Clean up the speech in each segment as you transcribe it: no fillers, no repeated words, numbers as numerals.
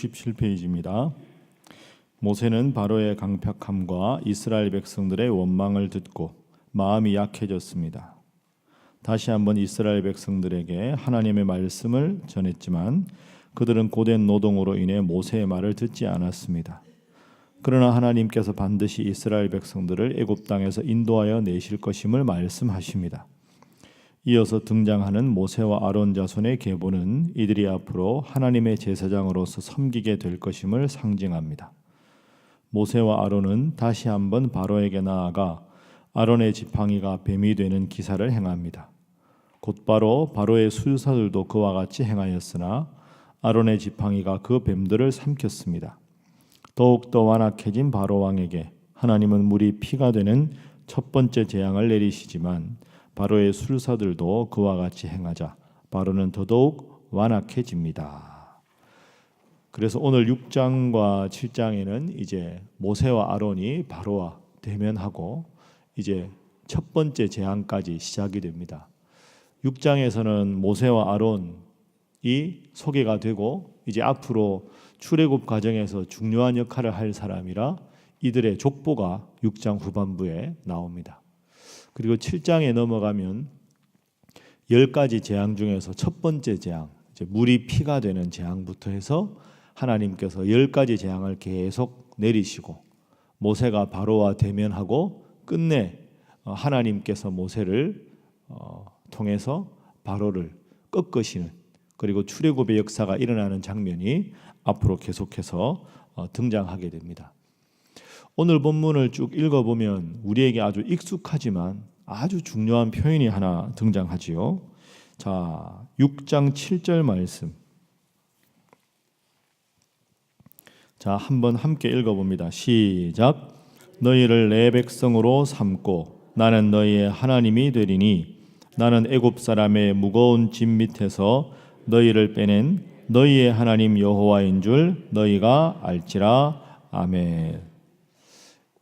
17페이지입니다. 모세는 바로의 강팍함과 이스라엘 백성들의 원망을 듣고 마음이 약해졌습니다. 다시 한번 이스라엘 백성들에게 하나님의 말씀을 전했지만 그들은 고된 노동으로 인해 모세의 말을 듣지 않았습니다. 그러나 하나님께서 반드시 이스라엘 백성들을 애굽 땅에서 인도하여 내실 것임을 말씀하십니다. 이어서 등장하는 모세와 아론 자손의 계보는 이들이 앞으로 하나님의 제사장으로서 섬기게 될 것임을 상징합니다. 모세와 아론은 다시 한번 바로에게 나아가 아론의 지팡이가 뱀이 되는 기사를 행합니다. 곧바로 바로의 수사들도 그와 같이 행하였으나 아론의 지팡이가 그 뱀들을 삼켰습니다. 더욱더 완악해진 바로 왕에게 하나님은 물이 피가 되는 첫 번째 재앙을 내리시지만 바로의 술사들도 그와 같이 행하자 바로는 더더욱 완악해집니다. 그래서 오늘 6장과 7장에는 이제 모세와 아론이 바로와 대면하고 이제 첫 번째 재앙까지 시작이 됩니다. 6장에서는 모세와 아론이 소개가 되고 이제 앞으로 출애굽 과정에서 중요한 역할을 할 사람이라 이들의 족보가 6장 후반부에 나옵니다. 그리고 7장에 넘어가면 10가지 재앙 중에서 첫 번째 재앙, 이제 물이 피가 되는 재앙부터 해서 하나님께서 10가지 재앙을 계속 내리시고 모세가 바로와 대면하고 끝내 하나님께서 모세를 통해서 바로를 꺾으시는 그리고 출애굽의 역사가 일어나는 장면이 앞으로 계속해서 등장하게 됩니다. 오늘 본문을 쭉 읽어보면 우리에게 아주 익숙하지만 아주 중요한 표현이 하나 등장하지요. 자, 6장 7절 말씀. 자, 한번 함께 읽어봅니다. 시작. 너희를 내 백성으로 삼고 나는 너희의 하나님이 되리니 나는 애굽 사람의 무거운 짐 밑에서 너희를 빼낸 너희의 하나님 여호와인 줄 너희가 알지라. 아멘.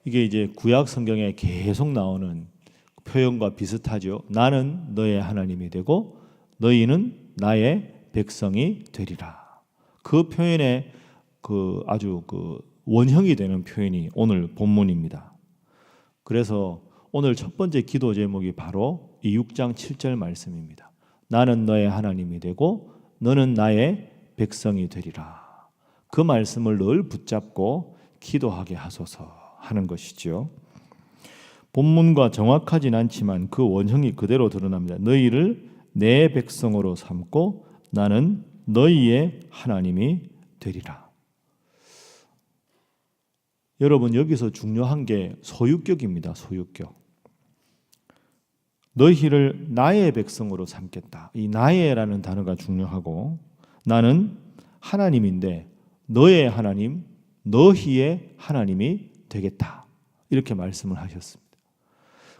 이게 이제 구약 성경에 계속 나오는 표현과 비슷하죠. 나는 너의 하나님이 되고 너희는 나의 백성이 되리라. 그 표현의 아주 원형이 되는 표현이 오늘 본문입니다. 그래서 오늘 첫 번째 기도 제목이 바로 이 6장 7절 말씀입니다. 나는 너의 하나님이 되고 너는 나의 백성이 되리라. 그 말씀을 늘 붙잡고 기도하게 하소서 하는 것이죠. 본문과 정확하진 않지만 그 원형이 그대로 드러납니다. 너희를 내 백성으로 삼고 나는 너희의 하나님이 되리라. 여러분, 여기서 중요한 게 소유격입니다. 소유격. 너희를 나의 백성으로 삼겠다. 이 나의라는 단어가 중요하고 나는 하나님인데 너의 하나님, 너희의 하나님이 되겠다. 이렇게 말씀을 하셨습니다.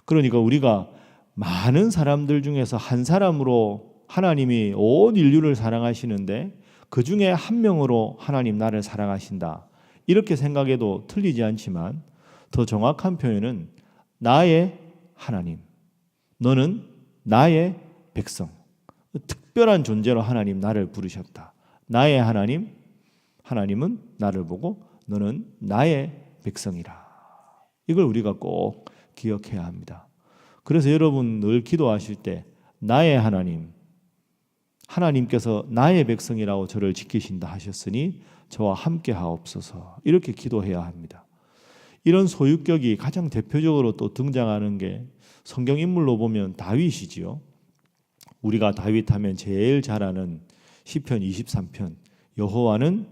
그러니까 우리가 많은 사람들 중에서 한 사람으로 하나님이 온 인류를 사랑하시는데 그 중에 한 명으로 하나님 나를 사랑하신다. 이렇게 생각해도 틀리지 않지만 더 정확한 표현은 나의 하나님, 너는 나의 백성. 특별한 존재로 하나님 나를 부르셨다. 나의 하나님, 하나님은 나를 보고 너는 나의 백성이라. 이걸 우리가 꼭 기억해야 합니다. 그래서 여러분 늘 기도하실 때 나의 하나님, 하나님께서 나의 백성이라고 저를 지키신다 하셨으니 저와 함께 하옵소서 이렇게 기도해야 합니다. 이런 소유격이 가장 대표적으로 또 등장하는 게 성경 인물로 보면 다윗이지요. 우리가 다윗 하면 제일 잘 아는 시편 23편 여호와는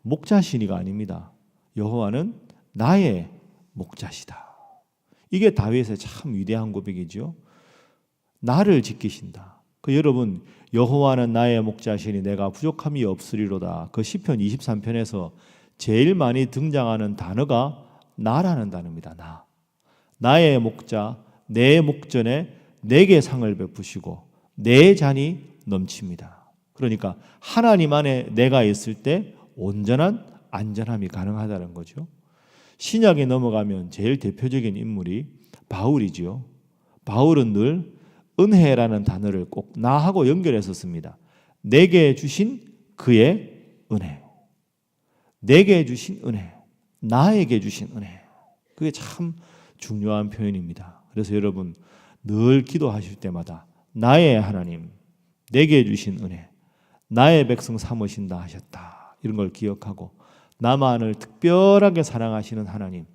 목자시니가 아닙니다. 여호와는 나의 목자시다. 이게 다윗의 참 위대한 고백이죠. 나를 지키신다. 여러분 여호와는 나의 목자시니 내가 부족함이 없으리로다. 그 시편 23편에서 제일 많이 등장하는 단어가 나라는 단어입니다. 나. 나의 목자, 내 목전에 내게 상을 베푸시고 내 잔이 넘칩니다. 그러니까 하나님 안에 내가 있을 때 온전한 안전함이 가능하다는 거죠. 신약에 넘어가면 제일 대표적인 인물이 바울이지요. 바울은 늘 은혜라는 단어를 꼭 나하고 연결해서 씁니다. 내게 주신 그의 은혜. 내게 주신 은혜, 나에게 주신 은혜. 그게 참 중요한 표현입니다. 그래서 여러분 늘 기도하실 때마다 나의 하나님, 내게 주신 은혜, 나의 백성 삼으신다 하셨다. 이런 걸 기억하고 나만을 특별하게 사랑하시는 하나님,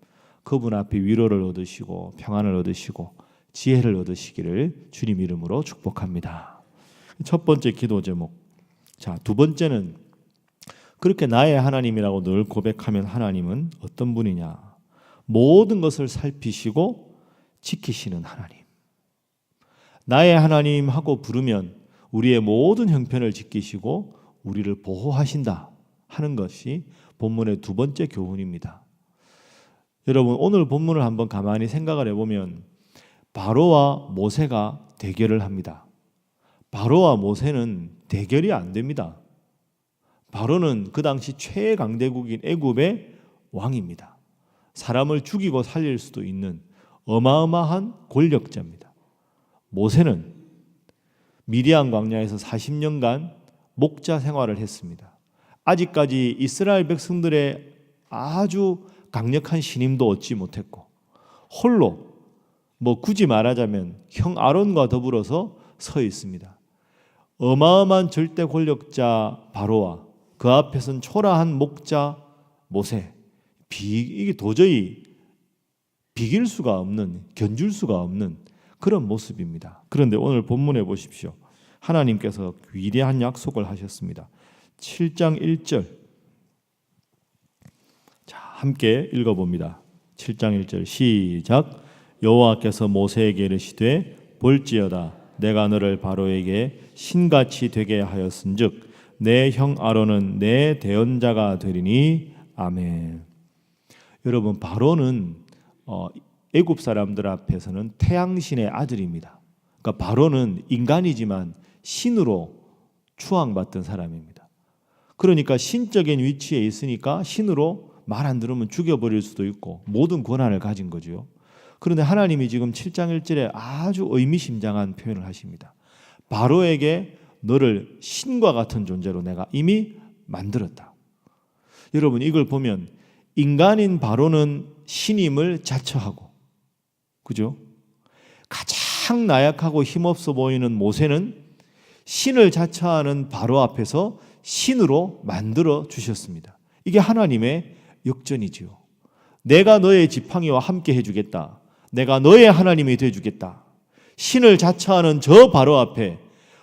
그분 앞에 위로를 얻으시고 평안을 얻으시고 지혜를 얻으시기를 주님 이름으로 축복합니다. 첫 번째 기도 제목. 자, 두 번째는 그렇게 나의 하나님이라고 늘 고백하면 하나님은 어떤 분이냐? 모든 것을 살피시고 지키시는 하나님. 나의 하나님 하고 부르면 우리의 모든 형편을 지키시고 우리를 보호하신다 하는 것이 본문의 두 번째 교훈입니다. 여러분 오늘 본문을 한번 가만히 생각을 해보면 바로와 모세가 대결을 합니다. 바로와 모세는 대결이 안 됩니다. 바로는 그 당시 최강대국인 애굽의 왕입니다. 사람을 죽이고 살릴 수도 있는 어마어마한 권력자입니다. 모세는 미디안 광야에서 40년간 목자 생활을 했습니다. 아직까지 이스라엘 백성들의 아주 강력한 신임도 얻지 못했고 홀로 굳이 말하자면 형 아론과 더불어서 서 있습니다. 어마어마한 절대 권력자 바로와 그 앞에선 초라한 목자 모세, 이게 도저히 비길 수가 없는, 견줄 수가 없는 그런 모습입니다. 그런데 오늘 본문에 보십시오. 하나님께서 위대한 약속을 하셨습니다. 7장 1절. 자, 함께 읽어봅니다. 7장 1절 시작. 여호와께서 모세에게 이르시되 볼지어다 내가 너를 바로에게 신같이 되게 하였은즉 내 형 아론은 내 대언자가 되리니 아멘. 여러분 바로는 애굽 사람들 앞에서는 태양신의 아들입니다. 그러니까 바로는 인간이지만 신으로 추앙받던 사람입니다. 그러니까 신적인 위치에 있으니까 신으로 말 안 들으면 죽여버릴 수도 있고 모든 권한을 가진 거죠. 그런데 하나님이 지금 7장 1절에 아주 의미심장한 표현을 하십니다. 바로에게 너를 신과 같은 존재로 내가 이미 만들었다. 여러분 이걸 보면 인간인 바로는 신임을 자처하고, 그죠? 가장 나약하고 힘없어 보이는 모세는 신을 자처하는 바로 앞에서 신으로 만들어 주셨습니다. 이게 하나님의 역전이지요. 내가 너의 지팡이와 함께 해주겠다. 내가 너의 하나님이 되어주겠다. 신을 자처하는 저 바로 앞에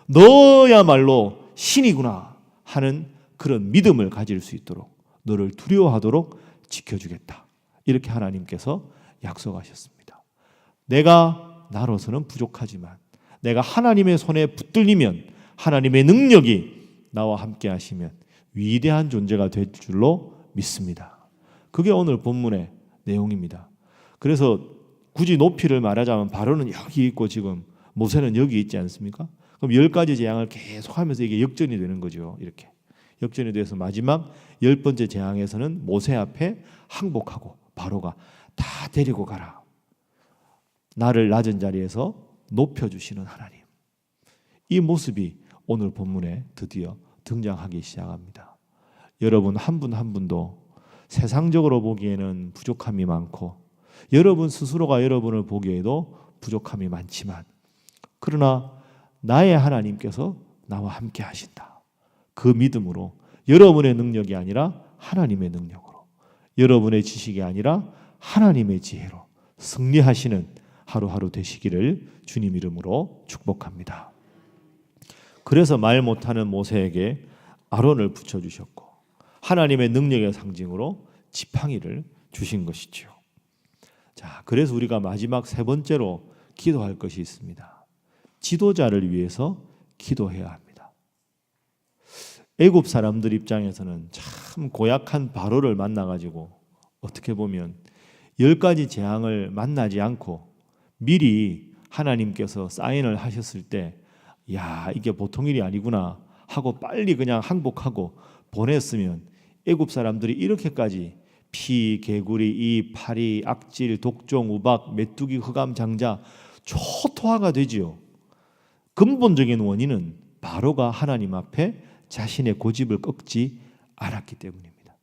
너야말로 신이구나 하는 그런 믿음을 가질 수 있도록 너를 두려워하도록 지켜주겠다. 이렇게 하나님께서 약속하셨습니다. 내가 나로서는 부족하지만 내가 하나님의 손에 붙들리면 하나님의 능력이 나와 함께 하시면 위대한 존재가 될 줄로 믿습니다. 그게 오늘 본문의 내용입니다. 그래서 굳이 높이를 말하자면 바로는 여기 있고 지금 모세는 여기 있지 않습니까? 그럼 10가지 재앙을 계속하면서 이게 역전이 되는 거죠. 이렇게 역전이 돼서 마지막 10번째 재앙에서는 모세 앞에 항복하고 바로가 다 데리고 가라. 나를 낮은 자리에서 높여주시는 하나님. 이 모습이 오늘 본문에 드디어 등장하기 시작합니다. 여러분 한 분 한 분도 세상적으로 보기에는 부족함이 많고 여러분 스스로가 여러분을 보기에도 부족함이 많지만 그러나 나의 하나님께서 나와 함께 하신다. 그 믿음으로 여러분의 능력이 아니라 하나님의 능력으로 여러분의 지식이 아니라 하나님의 지혜로 승리하시는 하루하루 되시기를 주님 이름으로 축복합니다. 그래서 말 못하는 모세에게 아론을 붙여주셨고 하나님의 능력의 상징으로 지팡이를 주신 것이지요. 자, 그래서 우리가 마지막 세 번째로 기도할 것이 있습니다. 지도자를 위해서 기도해야 합니다. 애굽 사람들 입장에서는 참 고약한 바로를 만나가지고 어떻게 보면 10가지 재앙을 만나지 않고 미리 하나님께서 사인을 하셨을 때 야, 이게 보통 일이 아니구나 하고 빨리 그냥 항복하고 보냈으면 애굽 사람들이 이렇게까지 피, 개구리, 이, 파리, 악질, 독종, 우박, 메뚜기, 흑암, 장자 초토화가 되지요. 근본적인 원인은 바로가 하나님 앞에 자신의 고집을 꺾지 않았기 때문입니다.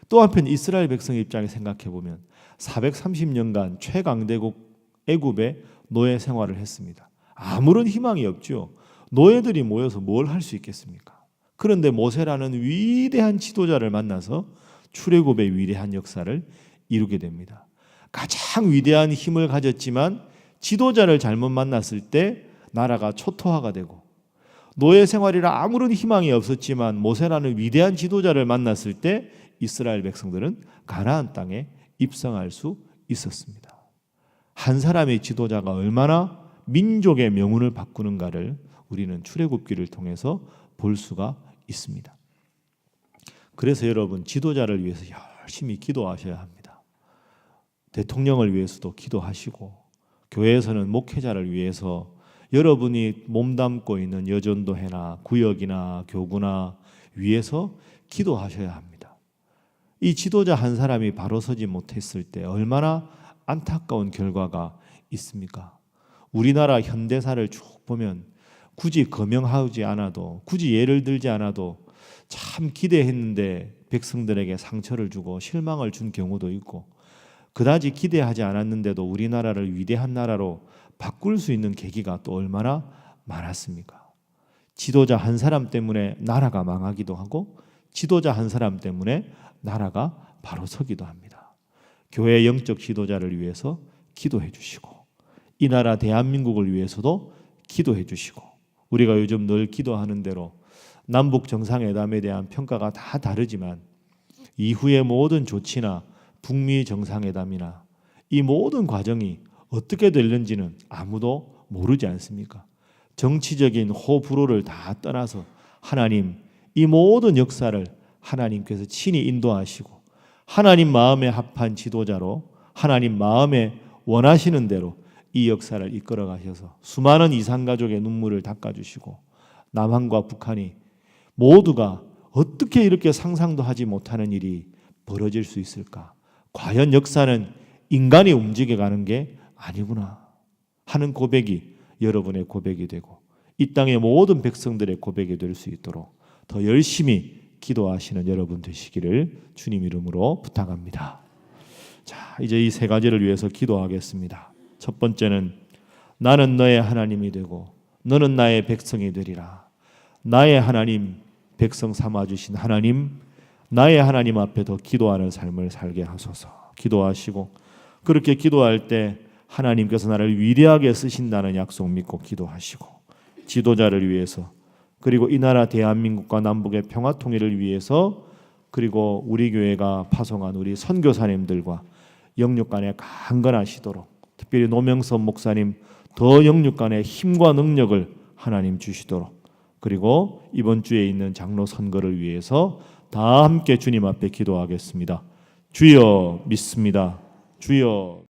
또 한편 이스라엘 백성 입장에 생각해 보면 430년간 최강대국 애굽의 노예 생활을 했습니다. 아무런 희망이 없죠. 노예들이 모여서 뭘 할 수 있겠습니까? 그런데 모세라는 위대한 지도자를 만나서 출애굽의 위대한 역사를 이루게 됩니다. 가장 위대한 힘을 가졌지만 지도자를 잘못 만났을 때 나라가 초토화가 되고, 노예 생활이라 아무런 희망이 없었지만 모세라는 위대한 지도자를 만났을 때 이스라엘 백성들은 가나안 땅에 입성할 수 있었습니다. 한 사람의 지도자가 얼마나 민족의 명운을 바꾸는가를 우리는 출애굽기를 통해서 볼 수가 있습니다. 그래서 여러분, 지도자를 위해서 열심히 기도하셔야 합니다. 대통령을 위해서도 기도하시고, 교회에서는 목회자를 위해서 여러분이 몸담고 있는 여전도회나 구역이나 교구나 위해서 기도하셔야 합니다. 이 지도자 한 사람이 바로 서지 못했을 때 얼마나 안타까운 결과가 있습니까? 우리나라 현대사를 쭉 보면 굳이 거명하지 않아도, 굳이 예를 들지 않아도 참 기대했는데 백성들에게 상처를 주고 실망을 준 경우도 있고, 그다지 기대하지 않았는데도 우리나라를 위대한 나라로 바꿀 수 있는 계기가 또 얼마나 많았습니까? 지도자 한 사람 때문에 나라가 망하기도 하고, 지도자 한 사람 때문에 나라가 바로 서기도 합니다. 교회 영적 지도자를 위해서 기도해 주시고, 이 나라 대한민국을 위해서도 기도해 주시고, 우리가 요즘 늘 기도하는 대로 남북 정상회담에 대한 평가가 다 다르지만 이후의 모든 조치나 북미 정상회담이나 이 모든 과정이 어떻게 될는지는 아무도 모르지 않습니까? 정치적인 호불호를 다 떠나서 하나님, 이 모든 역사를 하나님께서 친히 인도하시고 하나님 마음에 합한 지도자로 하나님 마음에 원하시는 대로 이 역사를 이끌어 가셔서 수많은 이산가족의 눈물을 닦아주시고, 남한과 북한이 모두가 어떻게 이렇게 상상도 하지 못하는 일이 벌어질 수 있을까? 과연 역사는 인간이 움직여가는 게 아니구나 하는 고백이 여러분의 고백이 되고, 이 땅의 모든 백성들의 고백이 될 수 있도록 더 열심히 기도하시는 여러분 되시기를 주님 이름으로 부탁합니다. 자, 이제 이 세 가지를 위해서 기도하겠습니다. 첫 번째는 나는 너의 하나님이 되고 너는 나의 백성이 되리라. 나의 하나님, 백성 삼아주신 하나님, 나의 하나님 앞에 더 기도하는 삶을 살게 하소서. 기도하시고, 그렇게 기도할 때 하나님께서 나를 위대하게 쓰신다는 약속 믿고 기도하시고, 지도자를 위해서, 그리고 이 나라 대한민국과 남북의 평화 통일을 위해서, 그리고 우리 교회가 파송한 우리 선교사님들과 영육간에 강건하시도록, 특별히 노명섭 목사님 더 영육간에 힘과 능력을 하나님 주시도록, 그리고 이번 주에 있는 장로 선거를 위해서 다 함께 주님 앞에 기도하겠습니다. 주여 믿습니다. 주여